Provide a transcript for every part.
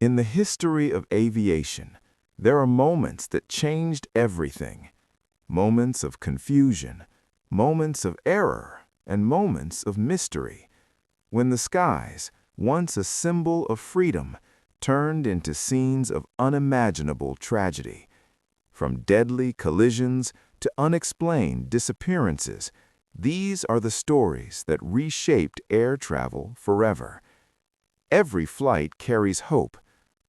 In the history of aviation, there are moments that changed everything. Moments of confusion, moments of error, and moments of mystery. When the skies, once a symbol of freedom, turned into scenes of unimaginable tragedy. From deadly collisions to unexplained disappearances, these are the stories that reshaped air travel forever. Every flight carries hope,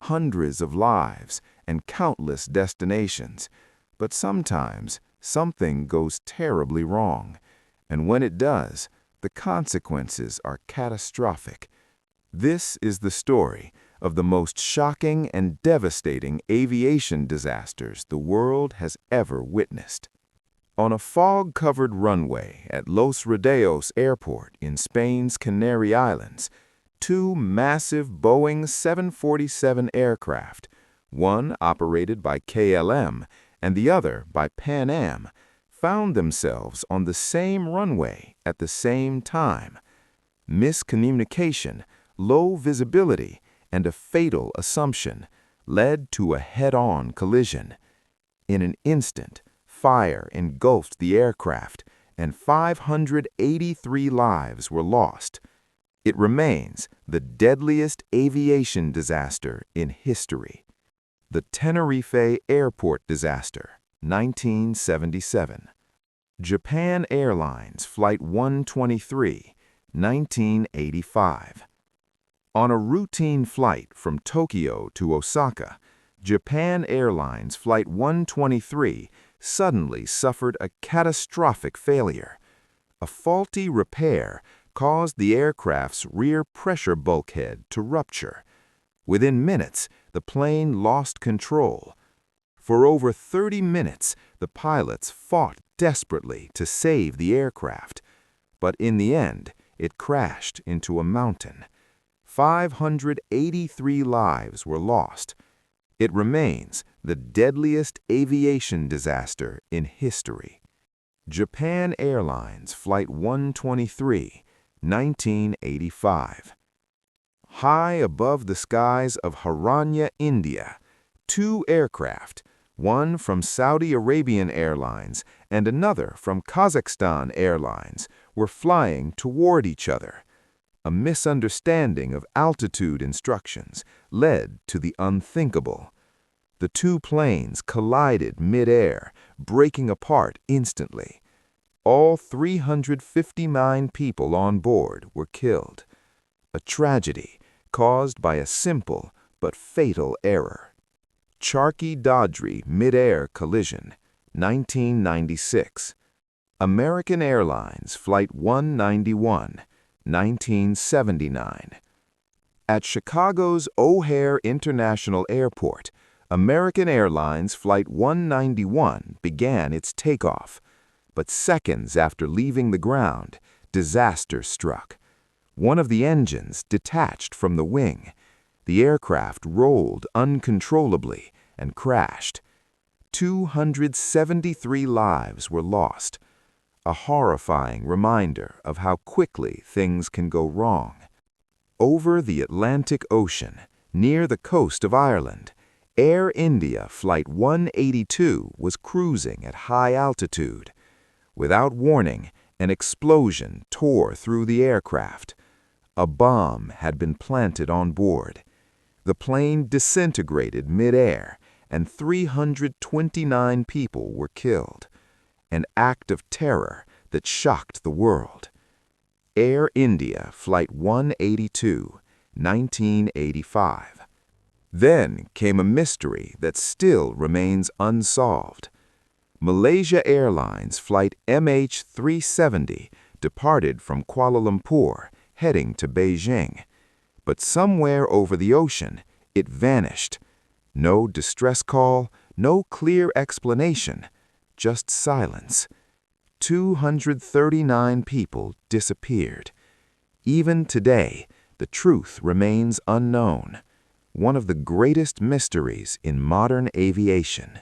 hundreds of lives, and countless destinations. But sometimes, something goes terribly wrong. And when it does, the consequences are catastrophic. This is the story of the most shocking and devastating aviation disasters the world has ever witnessed. On a fog-covered runway at Los Rodeos Airport in Spain's Canary Islands, two massive Boeing 747 aircraft, one operated by KLM and the other by Pan Am, found themselves on the same runway at the same time. Miscommunication, low visibility, and a fatal assumption led to a head-on collision. In an instant, fire engulfed the aircraft, and 583 lives were lost. It remains the deadliest aviation disaster in history. The Tenerife Airport Disaster, 1977. Japan Airlines Flight 123, 1985. On a routine flight from Tokyo to Osaka, Japan Airlines Flight 123 suddenly suffered a catastrophic failure. A faulty repair caused the aircraft's rear pressure bulkhead to rupture. Within minutes, the plane lost control. For over 30 minutes, the pilots fought desperately to save the aircraft. But in the end, it crashed into a mountain. 583 lives were lost. It remains the deadliest aviation disaster in history. Japan Airlines Flight 123, 1985. High above the skies of Haryana, India, two aircraft, one from Saudi Arabian Airlines and another from Kazakhstan Airlines, were flying toward each other. A misunderstanding of altitude instructions led to the unthinkable. The two planes collided mid-air, breaking apart instantly. All 359 people on board were killed. A tragedy caused by a simple but fatal error. Charkhi Dadri mid-air collision, 1996. American Airlines Flight 191, 1979. At Chicago's O'Hare International Airport, American Airlines Flight 191 began its takeoff. But seconds after leaving the ground, disaster struck. One of the engines detached from the wing. The aircraft rolled uncontrollably and crashed. 273 lives were lost. A horrifying reminder of how quickly things can go wrong. Over the Atlantic Ocean, near the coast of Ireland, Air India Flight 182 was cruising at high altitude. Without warning, an explosion tore through the aircraft. A bomb had been planted on board. The plane disintegrated mid-air, and 329 people were killed. An act of terror that shocked the world. Air India Flight 182, 1985. Then came a mystery that still remains unsolved. Malaysia Airlines Flight MH370 departed from Kuala Lumpur, heading to Beijing. But somewhere over the ocean, it vanished. No distress call, no clear explanation, just silence. 239 people disappeared. Even today, the truth remains unknown. One of the greatest mysteries in modern aviation.